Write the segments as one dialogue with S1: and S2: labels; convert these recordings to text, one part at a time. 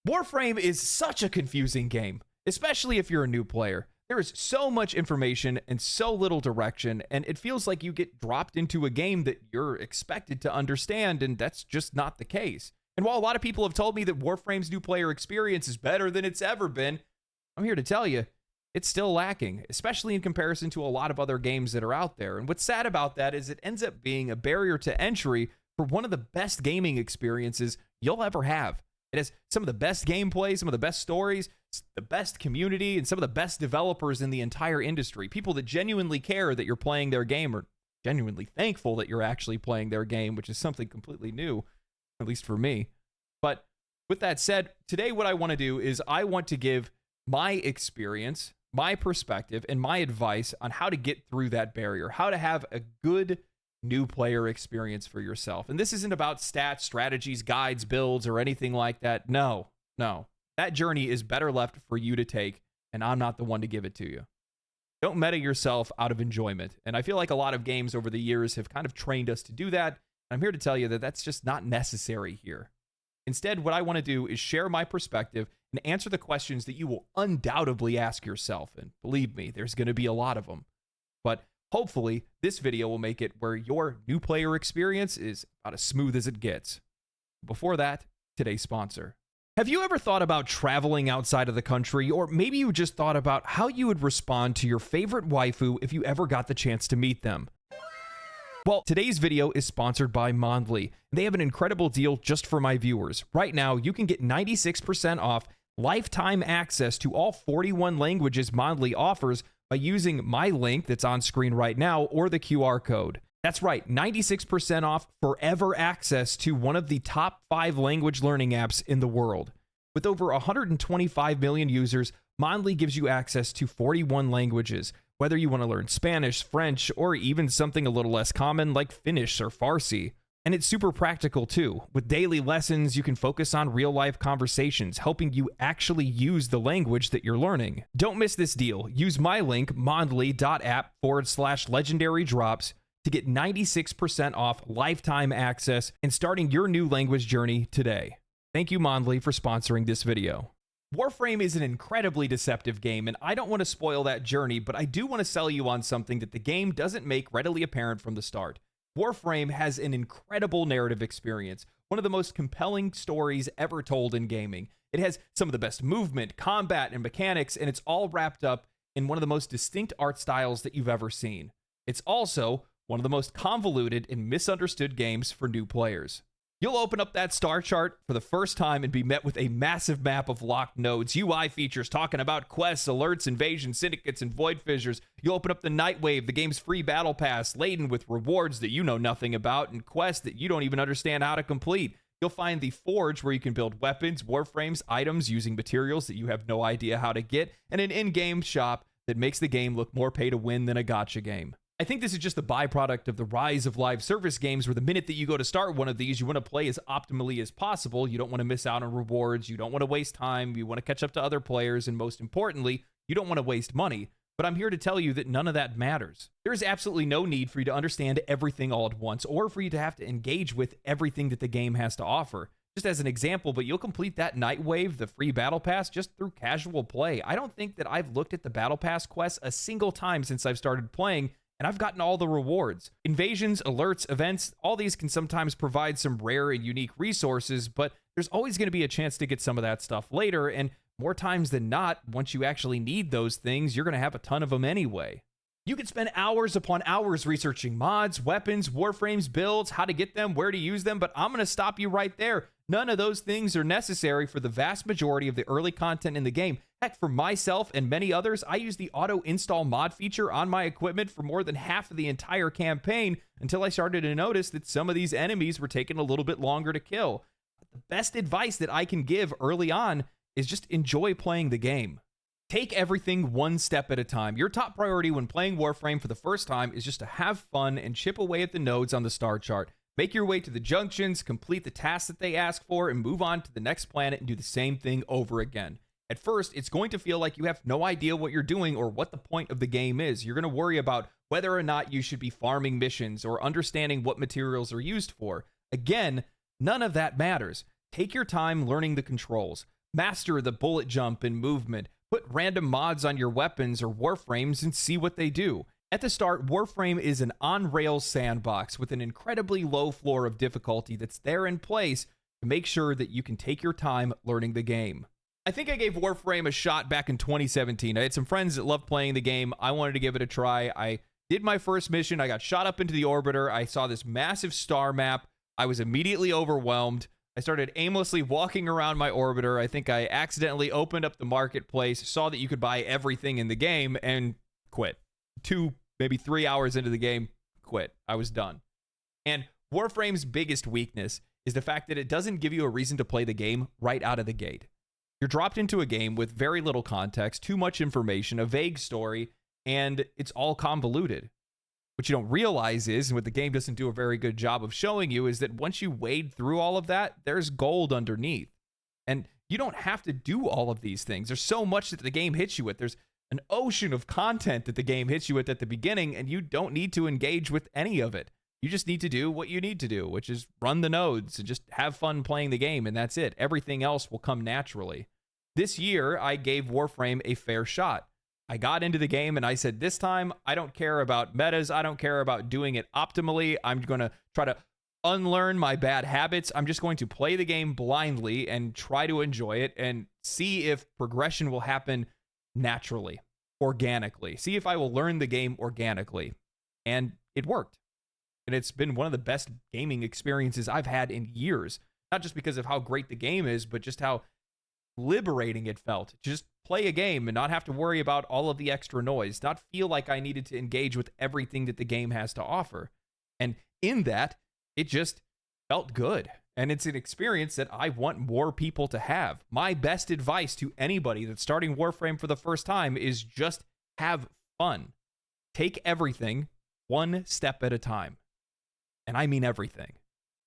S1: Warframe is such a confusing game, especially if you're a new player. There is so much information and so little direction, and it feels like you get dropped into a game that you're expected to understand, and that's just not the case. And while a lot of people have told me that Warframe's new player experience is better than it's ever been, I'm here to tell you, it's still lacking, especially in comparison to a lot of other games that are out there. And what's sad about that is it ends up being a barrier to entry for one of the best gaming experiences you'll ever have. It has some of the best gameplay, some of the best stories, the best community, and some of the best developers in the entire industry. People that genuinely care that you're playing their game, or genuinely thankful that you're actually playing their game, which is something completely new, at least for me. But with that said, today what I want to do is I want to give my experience, my perspective, and my advice on how to get through that barrier, how to have a good new player experience for yourself. And this isn't about stats, strategies, guides, builds, or anything like that. No. That journey is better left for you to take, and I'm not the one to give it to you. Don't meta yourself out of enjoyment. And I feel like a lot of games over the years have kind of trained us to do that. I'm here to tell you that that's just not necessary here. Instead, what I want to do is share my perspective and answer the questions that you will undoubtedly ask yourself. And believe me, there's going to be a lot of them. But hopefully, this video will make it where your new player experience is about as smooth as it gets. Before that, today's sponsor. Have you ever thought about traveling outside of the country, or maybe you just thought about how you would respond to your favorite waifu if you ever got the chance to meet them? Well, today's video is sponsored by Mondly. They have an incredible deal just for my viewers. Right now, you can get 96% off lifetime access to all 41 languages Mondly offers by using my link that's on screen right now or the QR code. That's right, 96% off forever access to one of the top 5 language learning apps in the world. With over 125 million users, Mondly gives you access to 41 languages, whether you want to learn Spanish, French, or even something a little less common like Finnish or Farsi. And it's super practical too. With daily lessons, you can focus on real-life conversations, helping you actually use the language that you're learning. Don't miss this deal. Use my link, mondly.app/legendary drops, to get 96% off lifetime access and starting your new language journey today. Thank you, Mondly, for sponsoring this video. Warframe is an incredibly deceptive game, and I don't want to spoil that journey, but I do want to sell you on something that the game doesn't make readily apparent from the start. Warframe has an incredible narrative experience, one of the most compelling stories ever told in gaming. It has some of the best movement, combat, and mechanics, and it's all wrapped up in one of the most distinct art styles that you've ever seen. It's also one of the most convoluted and misunderstood games for new players. You'll open up that star chart for the first time and be met with a massive map of locked nodes, UI features talking about quests, alerts, invasions, syndicates, and void fissures. You'll open up the Nightwave, the game's free battle pass, laden with rewards that you know nothing about and quests that you don't even understand how to complete. You'll find the Forge, where you can build weapons, warframes, items using materials that you have no idea how to get, and an in-game shop that makes the game look more pay to win than a gacha game. I think this is just the byproduct of the rise of live service games, where the minute that you go to start one of these, you want to play as optimally as possible. You don't want to miss out on rewards. You don't want to waste time. You want to catch up to other players. And most importantly, you don't want to waste money. But I'm here to tell you that none of that matters. There is absolutely no need for you to understand everything all at once, or for you to have to engage with everything that the game has to offer. Just as an example, but you'll complete that Nightwave, the free battle pass, just through casual play. I don't think that I've looked at the battle pass quests a single time since I've started playing, and I've gotten all the rewards. Invasions, alerts, events, all these can sometimes provide some rare and unique resources, but there's always going to be a chance to get some of that stuff later, and more times than not, once you actually need those things, you're going to have a ton of them anyway. You can spend hours upon hours researching mods, weapons, warframes, builds, how to get them, where to use them, but I'm going to stop you right there. None of those things are necessary for the vast majority of the early content in the game. Heck, for myself and many others, I use the auto-install mod feature on my equipment for more than half of the entire campaign until I started to notice that some of these enemies were taking a little bit longer to kill. The best advice that I can give early on is just enjoy playing the game. Take everything one step at a time. Your top priority when playing Warframe for the first time is just to have fun and chip away at the nodes on the star chart. Make your way to the junctions, complete the tasks that they ask for, and move on to the next planet and do the same thing over again. At first, it's going to feel like you have no idea what you're doing or what the point of the game is. You're going to worry about whether or not you should be farming missions or understanding what materials are used for. Again, none of that matters. Take your time learning the controls. Master the bullet jump and movement. Put random mods on your weapons or warframes and see what they do. At the start, Warframe is an on-rails sandbox with an incredibly low floor of difficulty that's there in place to make sure that you can take your time learning the game. I think I gave Warframe a shot back in 2017. I had some friends that loved playing the game. I wanted to give it a try. I did my first mission. I got shot up into the orbiter. I saw this massive star map. I was immediately overwhelmed. I started aimlessly walking around my orbiter. I think I accidentally opened up the marketplace, saw that you could buy everything in the game, and quit. 2, maybe 3 hours into the game, quit. I was done. And Warframe's biggest weakness is the fact that it doesn't give you a reason to play the game right out of the gate. You're dropped into a game with very little context, too much information, a vague story, and it's all convoluted. What you don't realize is, and what the game doesn't do a very good job of showing you, is that once you wade through all of that, there's gold underneath. And you don't have to do all of these things. There's so much that the game hits you with. There's an ocean of content that the game hits you with at the beginning, and you don't need to engage with any of it. You just need to do what you need to do, which is run the nodes and just have fun playing the game, and that's it. Everything else will come naturally. This year, I gave Warframe a fair shot. I got into the game and I said, this time, I don't care about metas. I don't care about doing it optimally. I'm going to try to unlearn my bad habits. I'm just going to play the game blindly and try to enjoy it and see if progression will happen naturally, organically. See if I will learn the game organically. And it worked. And it's been one of the best gaming experiences I've had in years. Not just because of how great the game is, but just how liberating it felt. Just play a game and not have to worry about all of the extra noise, not feel like I needed to engage with everything that the game has to offer. And in that, it just felt good. And it's an experience that I want more people to have. My best advice to anybody that's starting Warframe for the first time is just have fun. Take everything one step at a time. And I mean everything.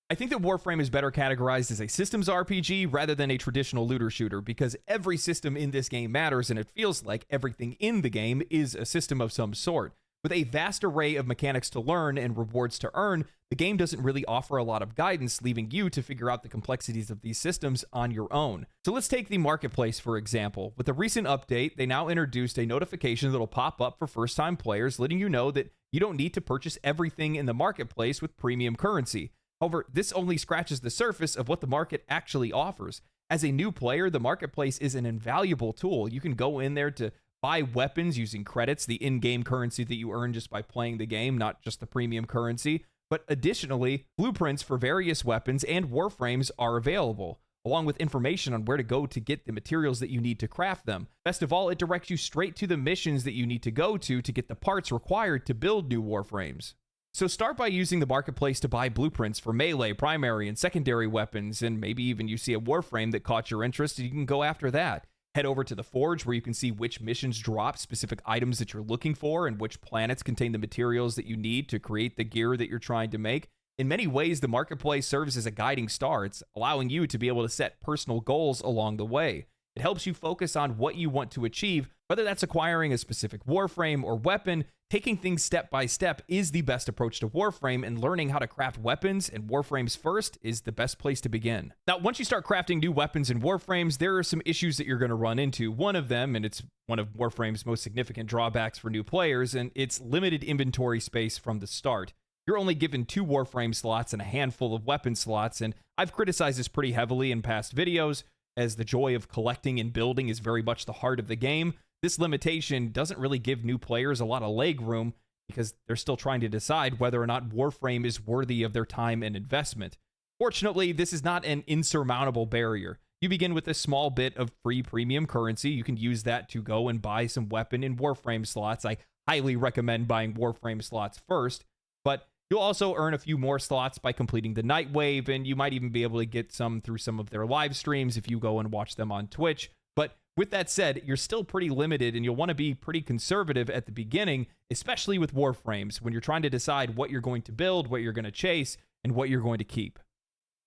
S1: I think that Warframe is better categorized as a systems RPG rather than a traditional looter shooter because every system in this game matters and it feels like everything in the game is a system of some sort. With a vast array of mechanics to learn and rewards to earn, the game doesn't really offer a lot of guidance, leaving you to figure out the complexities of these systems on your own. So let's take the marketplace for example. With a recent update, they now introduced a notification that'll pop up for first-time players, letting you know that you don't need to purchase everything in the marketplace with premium currency. However, this only scratches the surface of what the market actually offers. As a new player, the marketplace is an invaluable tool. You can go in there to buy weapons using credits, the in-game currency that you earn just by playing the game, not just the premium currency. But additionally, blueprints for various weapons and warframes are available, along with information on where to go to get the materials that you need to craft them. Best of all, it directs you straight to the missions that you need to go to get the parts required to build new warframes. So start by using the marketplace to buy blueprints for melee, primary, and secondary weapons, and maybe even you see a warframe that caught your interest, and you can go after that. Head over to the Forge, where you can see which missions drop specific items that you're looking for, and which planets contain the materials that you need to create the gear that you're trying to make. In many ways, the marketplace serves as a guiding star. It's allowing you to be able to set personal goals along the way. It helps you focus on what you want to achieve, whether that's acquiring a specific warframe or weapon. Taking things step by step is the best approach to Warframe, and learning how to craft weapons and warframes first is the best place to begin. Now, once you start crafting new weapons and warframes, there are some issues that you're going to run into. One of them, and it's one of Warframe's most significant drawbacks for new players, and it's limited inventory space from the start. You're only given 2 warframe slots and a handful of weapon slots, and I've criticized this pretty heavily in past videos, as the joy of collecting and building is very much the heart of the game. This limitation doesn't really give new players a lot of leg room because they're still trying to decide whether or not Warframe is worthy of their time and investment. Fortunately, this is not an insurmountable barrier. You begin with a small bit of free premium currency. You can use that to go and buy some weapon and Warframe slots. I highly recommend buying Warframe slots first, but you'll also earn a few more slots by completing the Night Wave, and you might even be able to get some through some of their live streams if you go and watch them on Twitch. But with that said, you're still pretty limited, and you'll want to be pretty conservative at the beginning, especially with warframes, when you're trying to decide what you're going to build, what you're going to chase, and what you're going to keep.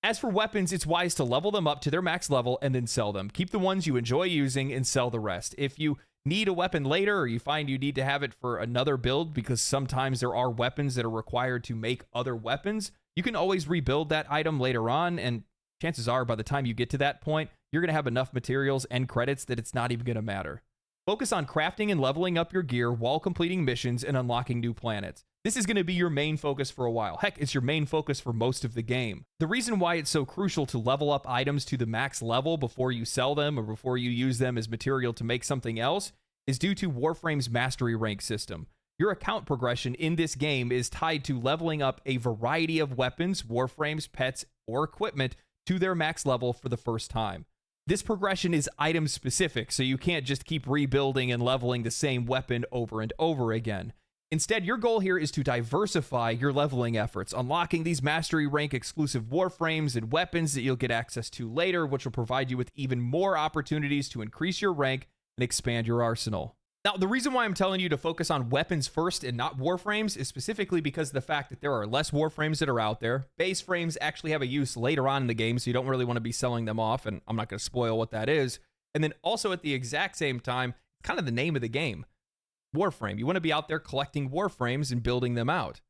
S1: As for weapons, it's wise to level them up to their max level and then sell them. Keep the ones you enjoy using and sell the rest. If you need a weapon later, or you find you need to have it for another build, because sometimes there are weapons that are required to make other weapons, you can always rebuild that item later on, and chances are by the time you get to that point, you're going to have enough materials and credits that it's not even going to matter. Focus on crafting and leveling up your gear while completing missions and unlocking new planets. This is going to be your main focus for a while. Heck, it's your main focus for most of the game. The reason why it's so crucial to level up items to the max level before you sell them or before you use them as material to make something else is due to Warframe's mastery rank system. Your account progression in this game is tied to leveling up a variety of weapons, warframes, pets, or equipment to their max level for the first time. This progression is item specific, so you can't just keep rebuilding and leveling the same weapon over and over again. Instead, your goal here is to diversify your leveling efforts, unlocking these mastery rank exclusive warframes and weapons that you'll get access to later, which will provide you with even more opportunities to increase your rank and expand your arsenal. Now, the reason why I'm telling you to focus on weapons first and not warframes is specifically because of the fact that there are less warframes that are out there. Base frames actually have a use later on in the game, so you don't really want to be selling them off, and I'm not going to spoil what that is. And then also at the exact same time, it's kind of the name of the game. Warframe. You want to be out there collecting warframes and building them out.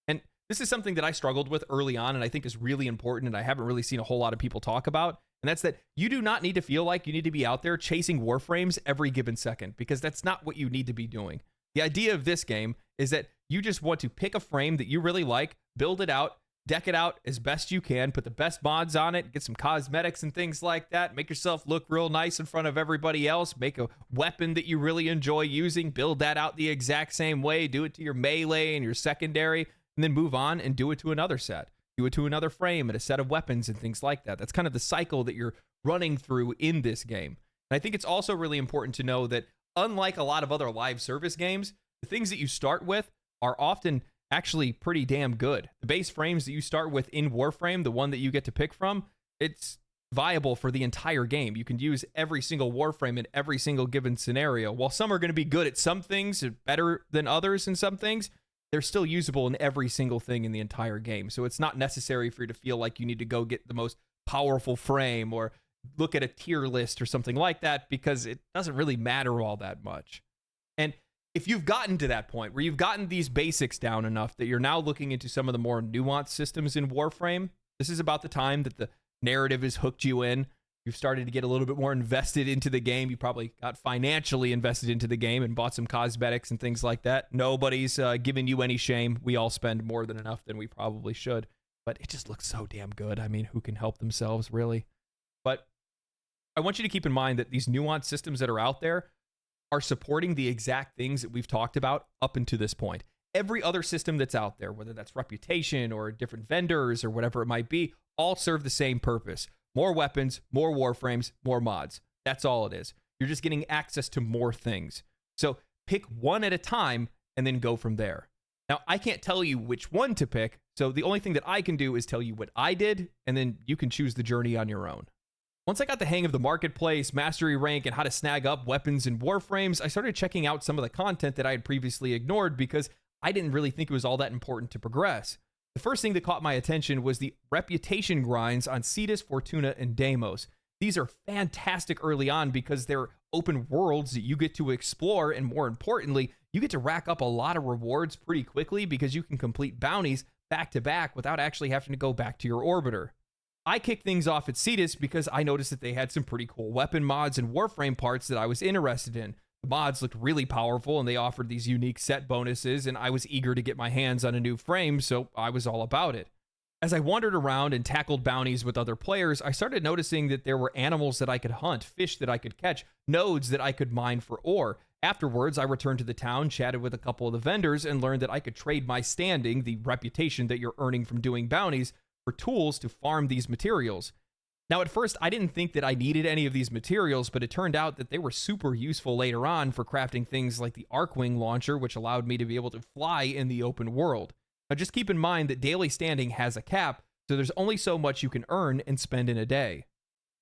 S1: And this is something that I struggled with early on and I think is really important and I haven't really seen a whole lot of people talk about. And that's that you do not need to feel like you need to be out there chasing warframes every given second, because that's not what you need to be doing. The idea of this game is that you just want to pick a frame that you really like, build it out, deck it out as best you can, put the best mods on it, get some cosmetics and things like that, make yourself look real nice in front of everybody else, make a weapon that you really enjoy using, build that out the exact same way, do it to your melee and your secondary, and then move on and do it to another set. Do it to another frame and a set of weapons and things like that. That's kind of the cycle that you're running through in this game. And I think it's also really important to know that unlike a lot of other live service games, the things that you start with are often actually pretty damn good. The base frames that you start with in Warframe, the one that you get to pick from, it's viable for the entire game. You can use every single Warframe in every single given scenario. While some are going to be good at some things, better than others in some things, they're still usable in every single thing in the entire game. So it's not necessary for you to feel like you need to go get the most powerful frame or look at a tier list or something like that, because it doesn't really matter all that much. And if you've gotten to that point where you've gotten these basics down enough that you're now looking into some of the more nuanced systems in Warframe, this is about the time that the narrative has hooked you in. You've started to get a little bit more invested into the game. You probably got financially invested into the game and bought some cosmetics and things like that. Nobody's giving you any shame. We all spend more than enough than we probably should. But it just looks so damn good. I mean, who can help themselves, really? But I want you to keep in mind that these nuanced systems that are out there are supporting the exact things that we've talked about up until this point. Every other system that's out there, whether that's reputation or different vendors or whatever it might be, all serve the same purpose. More weapons, more warframes, more mods. That's all it is. You're just getting access to more things. So pick one at a time and then go from there. Now, I can't tell you which one to pick, so the only thing that I can do is tell you what I did, and then you can choose the journey on your own. Once I got the hang of the marketplace, mastery rank, and how to snag up weapons and warframes, I started checking out some of the content that I had previously ignored because I didn't really think it was all that important to progress. The first thing that caught my attention was the reputation grinds on Cetus, Fortuna, and Deimos. These are fantastic early on because they're open worlds that you get to explore, and more importantly, you get to rack up a lot of rewards pretty quickly because you can complete bounties back to back without actually having to go back to your orbiter. I kicked things off at Cetus because I noticed that they had some pretty cool weapon mods and warframe parts that I was interested in. The mods looked really powerful and they offered these unique set bonuses, and I was eager to get my hands on a new frame, so I was all about it. As I wandered around and tackled bounties with other players, I started noticing that there were animals that I could hunt, fish that I could catch, nodes that I could mine for ore. Afterwards, I returned to the town, chatted with a couple of the vendors, and learned that I could trade my standing, the reputation that you're earning from doing bounties, for tools to farm these materials. Now, at first, I didn't think that I needed any of these materials, but it turned out that they were super useful later on for crafting things like the Arcwing launcher, which allowed me to be able to fly in the open world. Now, just keep in mind that daily standing has a cap, so there's only so much you can earn and spend in a day.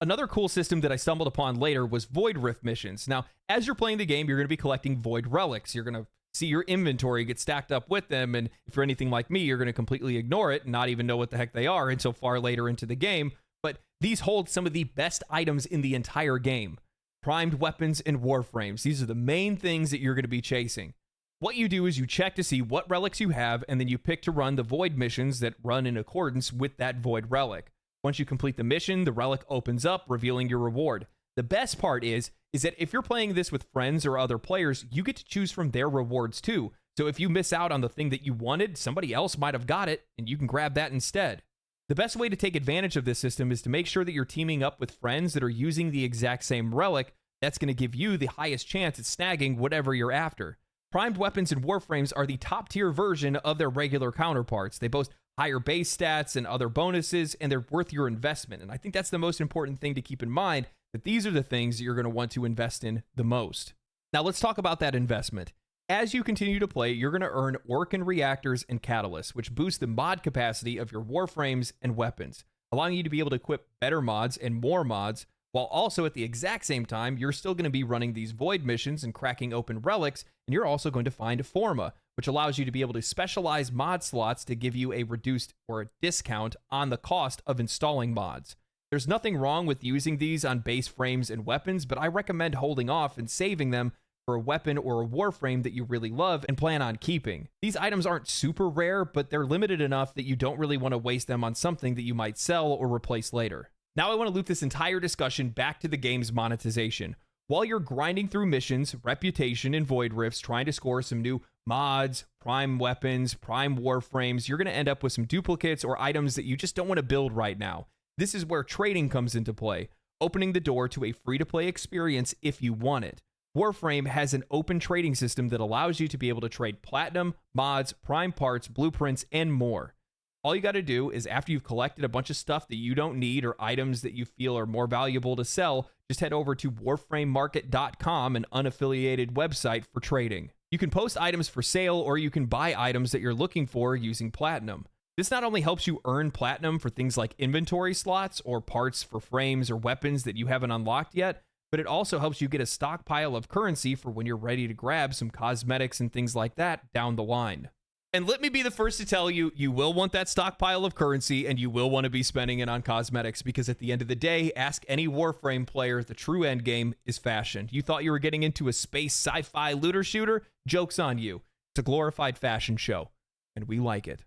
S1: Another cool system that I stumbled upon later was Void Rift missions. Now, as you're playing the game, you're going to be collecting Void Relics. You're going to see your inventory get stacked up with them, and if you're anything like me, you're going to completely ignore it and not even know what the heck they are until far later into the game. But these hold some of the best items in the entire game. Primed weapons and warframes. These are the main things that you're going to be chasing. What you do is you check to see what relics you have, and then you pick to run the Void missions that run in accordance with that Void relic. Once you complete the mission, the relic opens up, revealing your reward. The best part is that if you're playing this with friends or other players, you get to choose from their rewards too. So if you miss out on the thing that you wanted, somebody else might have got it, and you can grab that instead. The best way to take advantage of this system is to make sure that you're teaming up with friends that are using the exact same relic. That's going to give you the highest chance at snagging whatever you're after. Primed weapons and Warframes are the top tier version of their regular counterparts. They boast higher base stats and other bonuses, and they're worth your investment. And I think that's the most important thing to keep in mind, that these are the things that you're going to want to invest in the most. Now let's talk about that investment. As you continue to play, you're going to earn Orkin reactors and catalysts, which boost the mod capacity of your Warframes and weapons, allowing you to be able to equip better mods and more mods, while also at the exact same time, you're still going to be running these void missions and cracking open relics, and you're also going to find Forma, which allows you to be able to specialize mod slots to give you a reduced or a discount on the cost of installing mods. There's nothing wrong with using these on base frames and weapons, but I recommend holding off and saving them for a weapon or a Warframe that you really love and plan on keeping. These items aren't super rare, but they're limited enough that you don't really want to waste them on something that you might sell or replace later. Now I want to loop this entire discussion back to the game's monetization. While you're grinding through missions, reputation, and void rifts, trying to score some new mods, prime weapons, prime Warframes, you're going to end up with some duplicates or items that you just don't want to build right now. This is where trading comes into play, opening the door to a free-to-play experience if you want it. Warframe has an open trading system that allows you to be able to trade platinum, mods, prime parts, blueprints, and more. All you got to do is, after you've collected a bunch of stuff that you don't need or items that you feel are more valuable to sell, just head over to warframemarket.com, an unaffiliated website for trading. You can post items for sale, or you can buy items that you're looking for using platinum. This not only helps you earn platinum for things like inventory slots or parts for frames or weapons that you haven't unlocked yet, but it also helps you get a stockpile of currency for when you're ready to grab some cosmetics and things like that down the line. And let me be the first to tell you, you will want that stockpile of currency, and you will want to be spending it on cosmetics, because at the end of the day, ask any Warframe player, the true end game is fashion. You thought you were getting into a space sci-fi looter shooter? Joke's on you. It's a glorified fashion show, and we like it.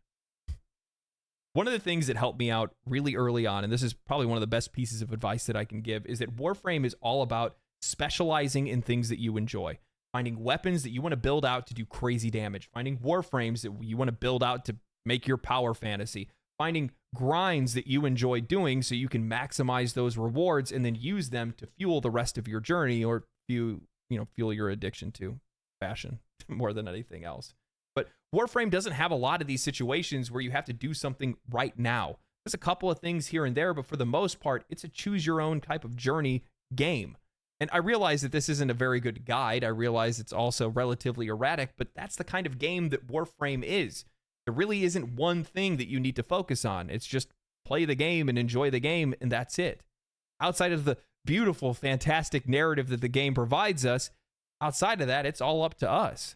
S1: One of the things that helped me out really early on, and this is probably one of the best pieces of advice that I can give, is that Warframe is all about specializing in things that you enjoy. Finding weapons that you want to build out to do crazy damage. Finding Warframes that you want to build out to make your power fantasy. Finding grinds that you enjoy doing so you can maximize those rewards and then use them to fuel the rest of your journey, or fuel your addiction to fashion more than anything else. But Warframe doesn't have a lot of these situations where you have to do something right now. There's a couple of things here and there, but for the most part, it's a choose your own type of journey game. And I realize that this isn't a very good guide. I realize it's also relatively erratic, but that's the kind of game that Warframe is. There really isn't one thing that you need to focus on. It's just play the game and enjoy the game, and that's it. Outside of the beautiful, fantastic narrative that the game provides us, outside of that, it's all up to us.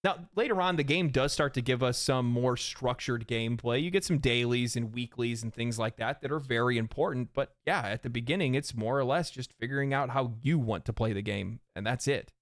S1: Now, later on, the game does start to give us some more structured gameplay. You get some dailies and weeklies and things like that that are very important. But yeah, at the beginning, it's more or less just figuring out how you want to play the game, and that's it.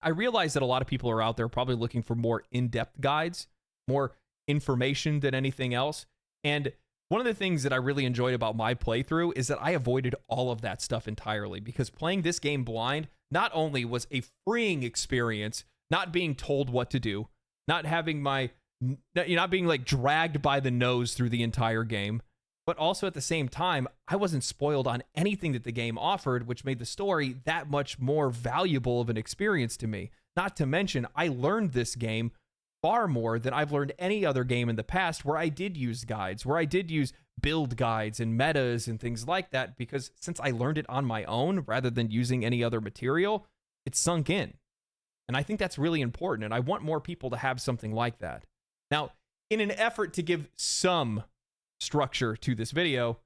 S1: I realize that a lot of people are out there probably looking for more in-depth guides, more information than anything else. And one of the things that I really enjoyed about my playthrough is that I avoided all of that stuff entirely, because playing this game blind not only was a freeing experience, not being told what to do, not being like dragged by the nose through the entire game, but also at the same time, I wasn't spoiled on anything that the game offered, which made the story that much more valuable of an experience to me. Not to mention, I learned this game far more than I've learned any other game in the past, where I did use guides, where I did use build guides and metas and things like that, because since I learned it on my own rather than using any other material, it sunk in. And I think that's really important, and I want more people to have something like that. Now, in an effort to give some structure to this video,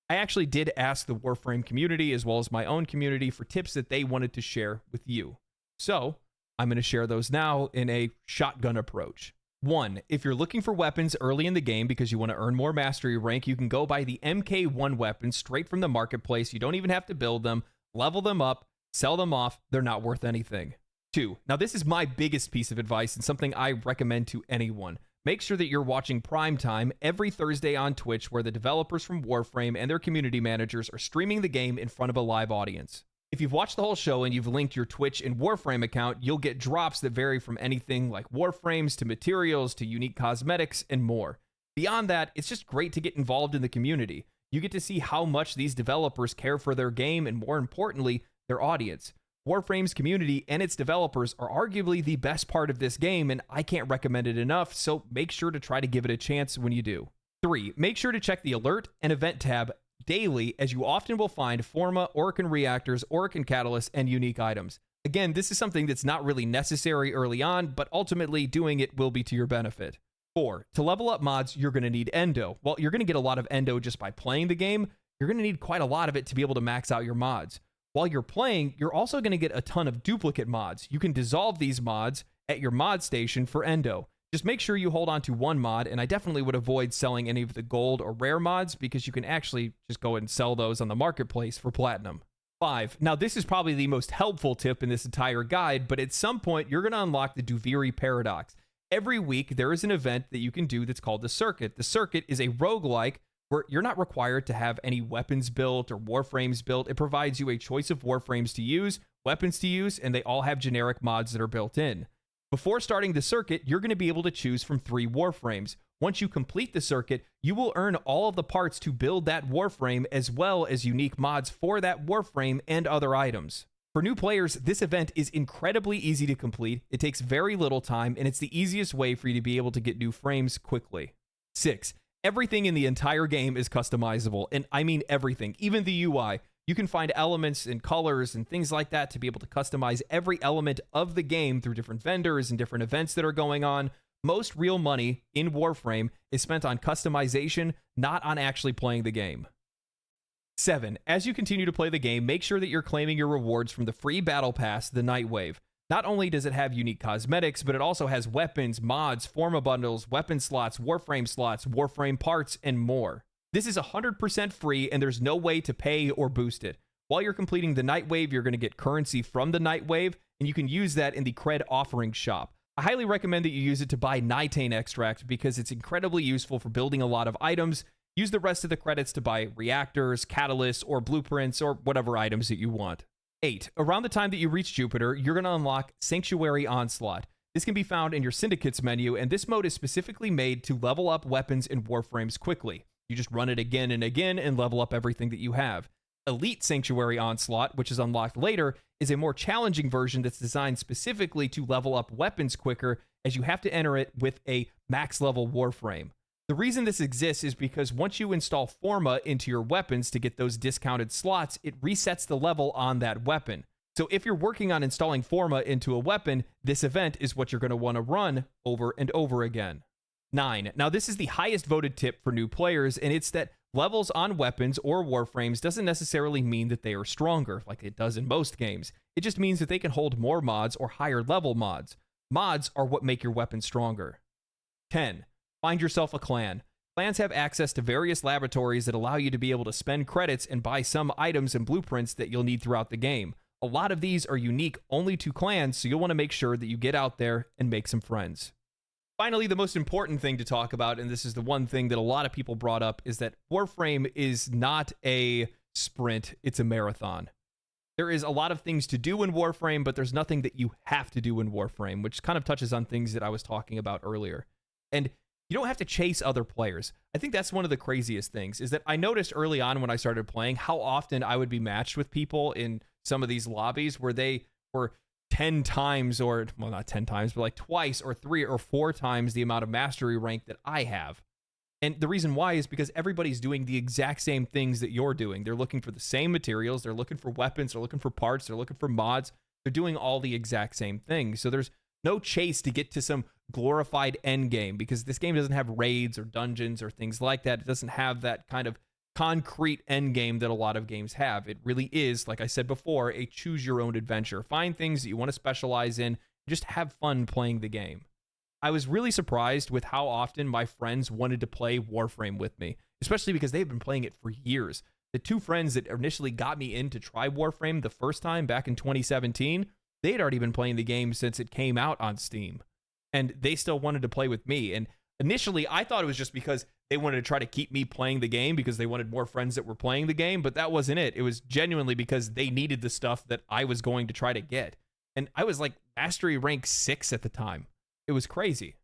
S1: I actually did ask the Warframe community, as well as my own community, for tips that they wanted to share with you. So I'm going to share those now in a shotgun approach. 1, if you're looking for weapons early in the game because you want to earn more mastery rank, you can go buy the MK1 weapons straight from the marketplace. You don't even have to build them, level them up, sell them off. They're not worth anything. 2, now this is my biggest piece of advice and something I recommend to anyone. make sure that you're watching Prime Time every Thursday on Twitch, where the developers from Warframe and their community managers are streaming the game in front of a live audience. If you've watched the whole show and you've linked your Twitch and Warframe account, you'll get drops that vary from anything like Warframes to materials to unique cosmetics and more. Beyond that, it's just great to get involved in the community. You get to see how much these developers care for their game and, more importantly, their audience. Warframe's community and its developers are arguably the best part of this game, and I can't recommend it enough, so make sure to try to give it a chance when you do. 3. Make sure to check the Alert and Event tab daily, as you often will find Forma, Orokin Reactors, Orokin Catalysts, and unique items. Again, this is something that's not really necessary early on, but ultimately doing it will be to your benefit. 4. To level up mods, you're going to need Endo. Well, you're going to get a lot of Endo just by playing the game. You're going to need quite a lot of it to be able to max out your mods. While you're playing, you're also going to get a ton of duplicate mods. You can dissolve these mods at your mod station for Endo. Just make sure you hold on to one mod, and I definitely would avoid selling any of the gold or rare mods, because you can actually just go and sell those on the marketplace for platinum. 5. Now, this is probably the most helpful tip in this entire guide, but at some point, you're going to unlock the Duviri Paradox. Every week, there is an event that you can do that's called the Circuit. The Circuit is a roguelike where you're not required to have any weapons built or warframes built. It provides you a choice of warframes to use, weapons to use, and they all have generic mods that are built in. Before starting the circuit, you're going to be able to choose from 3 warframes. Once you complete the circuit, you will earn all of the parts to build that warframe, as well as unique mods for that warframe and other items. For new players, this event is incredibly easy to complete. It takes very little time, and it's the easiest way for you to be able to get new frames quickly. 6. Everything in the entire game is customizable, and I mean everything, even the UI. You can find elements and colors and things like that to be able to customize every element of the game through different vendors and different events that are going on. Most real money in Warframe is spent on customization, not on actually playing the game. 7. As you continue to play the game, make sure that you're claiming your rewards from the free battle pass, the Nightwave. Not only does it have unique cosmetics, but it also has weapons, mods, Forma bundles, weapon slots, Warframe parts, and more. This is 100% free, and there's no way to pay or boost it. While you're completing the Nightwave, you're going to get currency from the Nightwave, and you can use that in the Cred offering shop. I highly recommend that you use it to buy Nitane extract, because it's incredibly useful for building a lot of items. Use the rest of the credits to buy reactors, catalysts, or blueprints, or whatever items that you want. 8. Around the time that you reach Jupiter, you're going to unlock Sanctuary Onslaught. This can be found in your Syndicates menu, and this mode is specifically made to level up weapons and warframes quickly. You just run it again and again and level up everything that you have. Elite Sanctuary Onslaught, which is unlocked later, is a more challenging version that's designed specifically to level up weapons quicker, as you have to enter it with a max level warframe. The reason this exists is because once you install Forma into your weapons to get those discounted slots, it resets the level on that weapon. So if you're working on installing Forma into a weapon, this event is what you're going to want to run over and over again. 9. Now, this is the highest voted tip for new players, and it's that levels on weapons or warframes doesn't necessarily mean that they are stronger, like it does in most games. It just means that they can hold more mods or higher level mods. Mods are what make your weapon stronger. 10. Find yourself a clan. Clans have access to various laboratories that allow you to be able to spend credits and buy some items and blueprints that you'll need throughout the game. A lot of these are unique only to clans, so you'll want to make sure that you get out there and make some friends. Finally, the most important thing to talk about, and this is the one thing that a lot of people brought up, is that Warframe is not a sprint, it's a marathon. There is a lot of things to do in Warframe, but there's nothing that you have to do in Warframe, which kind of touches on things that I was talking about earlier. And you don't have to chase other players. I think that's one of the craziest things, is that I noticed early on when I started playing how often I would be matched with people in some of these lobbies where they were 10 times, or, well, not 10 times, but like twice or 3 or 4 times the amount of mastery rank that I have. And the reason why is because everybody's doing the exact same things that you're doing. They're looking for the same materials. They're looking for weapons. They're looking for parts. They're looking for mods. They're doing all the exact same things. So there's no chase to get to some glorified end game, because this game doesn't have raids or dungeons or things like that. It doesn't have that kind of concrete end game that a lot of games have. It really is, like I said before, a choose your own adventure. Find things that you want to specialize in, just have fun playing the game. I was really surprised with how often my friends wanted to play Warframe with me, especially because they've been playing it for years. The 2 friends that initially got me in to try Warframe the first time back in 2017, they had already been playing the game since it came out on Steam, and they still wanted to play with me. And Initially, I thought it was just because they wanted to try to keep me playing the game because they wanted more friends that were playing the game, but that wasn't it. It was genuinely because they needed the stuff that I was going to try to get. And I was like mastery rank 6 at the time. It was crazy.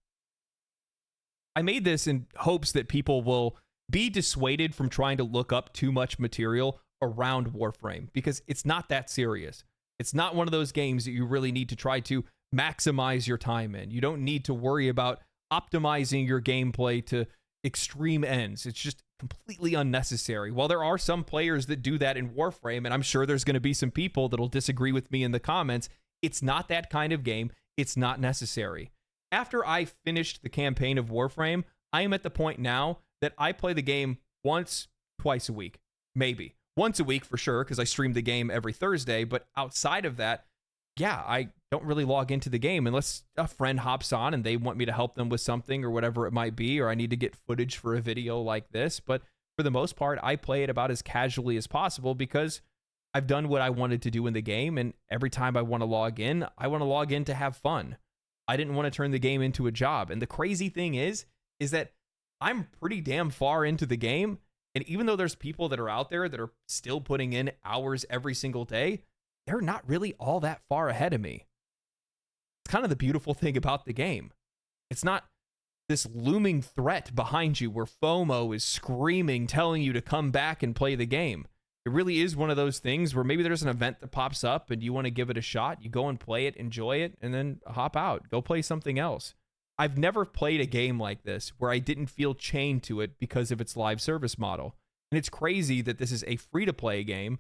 S1: I made this in hopes that people will be dissuaded from trying to look up too much material around Warframe because it's not that serious. It's not one of those games that you really need to try to maximize your time in. You don't need to worry about optimizing your gameplay to extreme ends. It's just completely unnecessary. While there are some players that do that in Warframe, and I'm sure there's going to be some people that'll disagree with me in the comments, it's not that kind of game. It's not necessary. After I finished the campaign of Warframe, I am at the point now that I play the game once, twice a week, maybe. Once a week for sure, because I stream the game every Thursday, but outside of that, yeah, I don't really log into the game unless a friend hops on and they want me to help them with something or whatever it might be, or I need to get footage for a video like this. But for the most part, I play it about as casually as possible because I've done what I wanted to do in the game, and every time I want to log in, I want to log in to have fun. I didn't want to turn the game into a job. And the crazy thing is that I'm pretty damn far into the game, and even though there's people that are out there that are still putting in hours every single day, they're not really all that far ahead of me. It's kind of the beautiful thing about the game. It's not this looming threat behind you where FOMO is screaming, telling you to come back and play the game. It really is one of those things where maybe there's an event that pops up and you want to give it a shot. You go and play it, enjoy it, and then hop out. Go play something else. I've never played a game like this where I didn't feel chained to it because of its live service model. And it's crazy that this is a free-to-play game,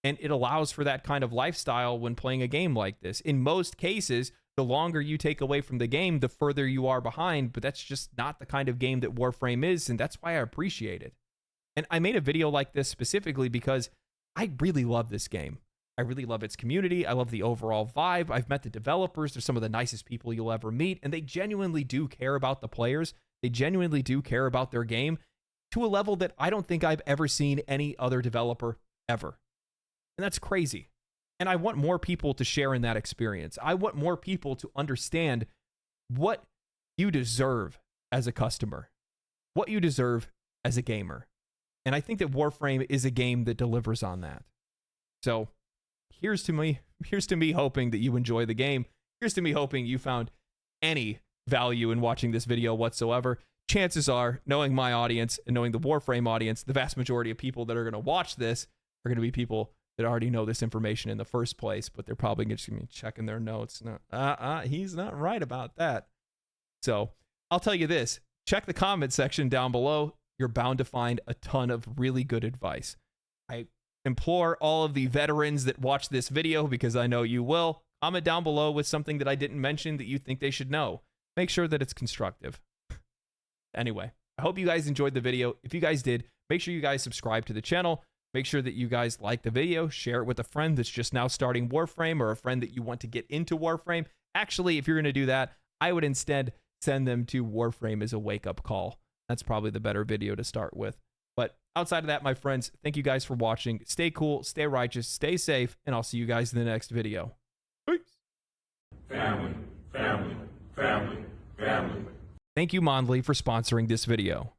S1: and it allows for that kind of lifestyle when playing a game like this. In most cases, the longer you take away from the game, the further you are behind, but that's just not the kind of game that Warframe is, and that's why I appreciate it. And I made a video like this specifically because I really love this game. I really love its community. I love the overall vibe. I've met the developers. They're some of the nicest people you'll ever meet, and they genuinely do care about the players. They genuinely do care about their game to a level that I don't think I've ever seen any other developer ever. And that's crazy. And I want more people to share in that experience. I want more people to understand what you deserve as a customer, what you deserve as a gamer. And I think that Warframe is a game that delivers on that. So here's to me hoping that you enjoy the game. Here's to me hoping you found any value in watching this video whatsoever. Chances are, knowing my audience and knowing the Warframe audience, the vast majority of people that are going to watch this are going to be people that already know this information in the first place, but they're probably just going to be checking their notes. No, he's not right about that. So I'll tell you this, check the comment section down below. You're bound to find a ton of really good advice. I implore all of the veterans that watch this video, because I know you will, comment down below with something that I didn't mention that you think they should know. Make sure that it's constructive. Anyway, I hope you guys enjoyed the video. If you guys did, make sure you guys subscribe to the channel. Make sure that you guys like the video, share it with a friend that's just now starting Warframe or a friend that you want to get into Warframe. Actually, if you're going to do that, I would instead send them to Warframe as a wake-up call. That's probably the better video to start with. But outside of that, my friends, thank you guys for watching. Stay cool, stay righteous, stay safe, and I'll see you guys in the next video. Peace.
S2: Family, family, family, family.
S1: Thank you, Mondly, for sponsoring this video.